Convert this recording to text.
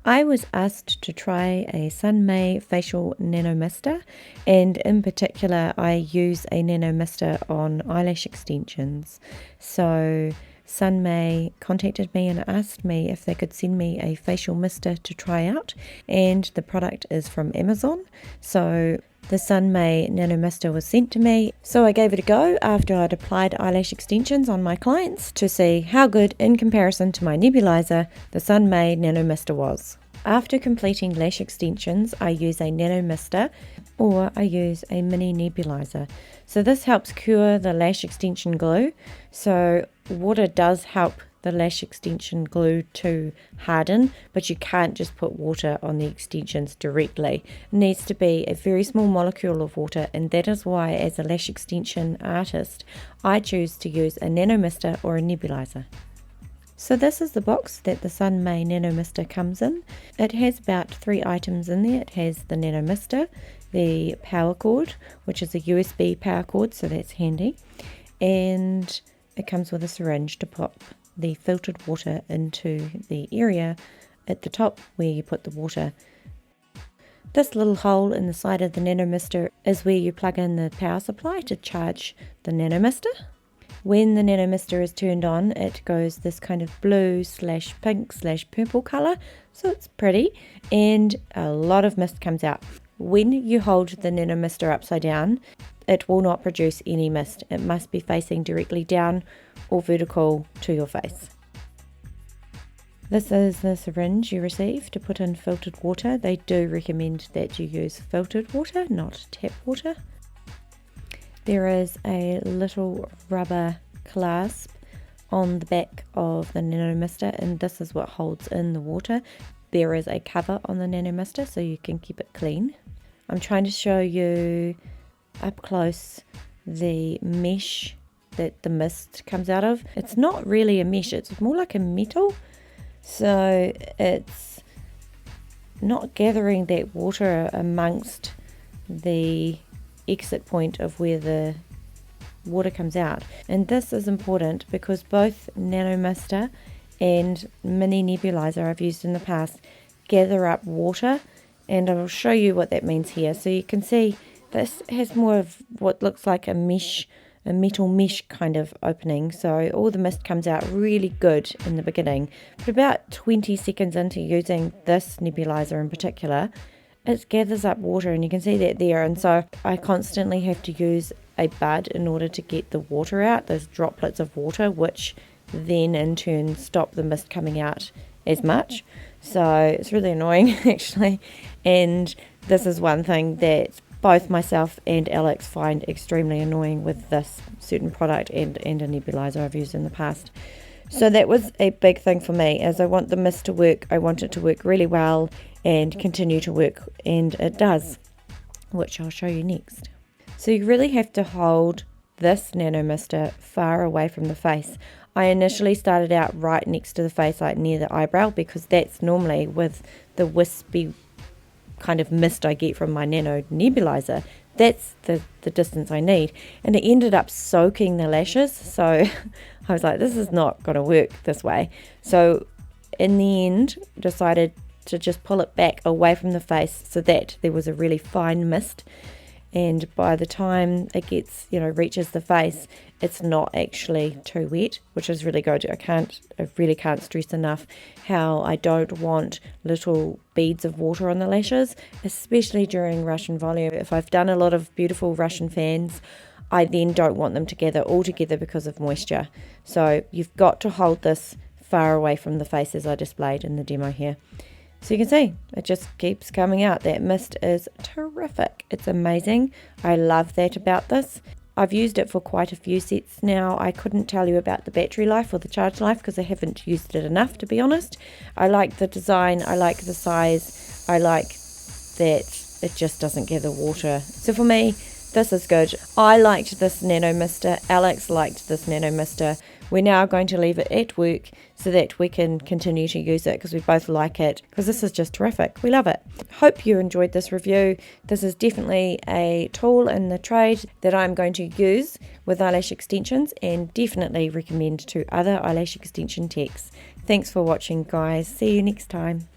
I was asked to try a Sunmay facial nano mister, and in particular I use a nano mister on eyelash extensions. So Sunmay contacted me and asked me if they could send me a facial mister to try out, and the product is from Amazon. So the Sunmay Nano Mister was sent to me, so I gave it a go after I'd applied eyelash extensions on my clients to see how good in comparison to my nebulizer the Sunmay Nano Mister was. After completing lash extensions, I use a Nano Mister or I use a mini nebulizer. So this helps cure the lash extension glue. So water does help the lash extension glue to harden, but you can't just put water on the extensions directly. It needs to be a very small molecule of water, and that is why as a lash extension artist I choose to use a Nano Mister or a nebulizer. So this is the box that the Sunmay Nano Mister comes in. It has about 3 items in there. It has the Nano Mister, the power cord, which is a USB power cord, so that's handy, and it comes with a syringe to pop the filtered water into the area at the top where you put the water. This little hole in the side of the Nano Mister is where you plug in the power supply to charge the Nano Mister. When the Nano Mister is turned on, it goes this kind of blue/pink/purple colour, so it's pretty, and a lot of mist comes out. When you hold the Nano Mister upside down, it will not produce any mist. It must be facing directly down or vertical to your face. This is the syringe you receive to put in filtered water. They do recommend that you use filtered water, not tap water. There is a little rubber clasp on the back of the Nano Mister, and this is what holds in the water. There is a cover on the Nano Mister so you can keep it clean. I'm trying to show you up close the mesh that the mist comes out of. It's not really a mesh, it's more like a metal, so it's not gathering that water amongst the exit point of where the water comes out. And this is important because both Nano Mister and mini nebulizer I've used in the past gather up water, and I'll show you what that means here. So you can see this has more of what looks like a mesh, a metal mesh kind of opening, so all the mist comes out really good in the beginning, but about 20 seconds into using this nebulizer in particular, it gathers up water, and you can see that there, and so I constantly have to use a bud in order to get the water out, those droplets of water, which then in turn stop the mist coming out as much. So it's really annoying actually, and this is one thing that both myself and Alex find extremely annoying with this certain product and a nebulizer I've used in the past. So that was a big thing for me, as I want the mist to work. I want it to work really well and continue to work, and it does, which I'll show you next. So you really have to hold this Nano Mister far away from the face. I initially started out right next to the face, like near the eyebrow, because that's normally with the wispy kind of mist I get from my Nano nebulizer. That's the distance I need, and it ended up soaking the lashes, so I was like, this is not going to work this way. So in the end decided to just pull it back away from the face so that there was a really fine mist, and by the time it gets, reaches the face, it's not actually too wet, which is really good. I really can't stress enough how I don't want little beads of water on the lashes, especially during Russian volume. If I've done a lot of beautiful Russian fans, I then don't want them to gather all together because of moisture. So you've got to hold this far away from the face as I displayed in the demo here. So you can see, it just keeps coming out. That mist is terrific. It's amazing. I love that about this. I've used it for quite a few sets now. I couldn't tell you about the battery life or the charge life because I haven't used it enough, to be honest. I like the design, I like the size, I like that it just doesn't gather water. So for me, this is good. I liked this Nano Mister. Alex liked this Nano Mister. We're now going to leave it at work so that we can continue to use it because we both like it, because this is just terrific. We love it. Hope you enjoyed this review. This is definitely a tool in the trade that I'm going to use with eyelash extensions, and definitely recommend to other eyelash extension techs. Thanks for watching, guys. See you next time.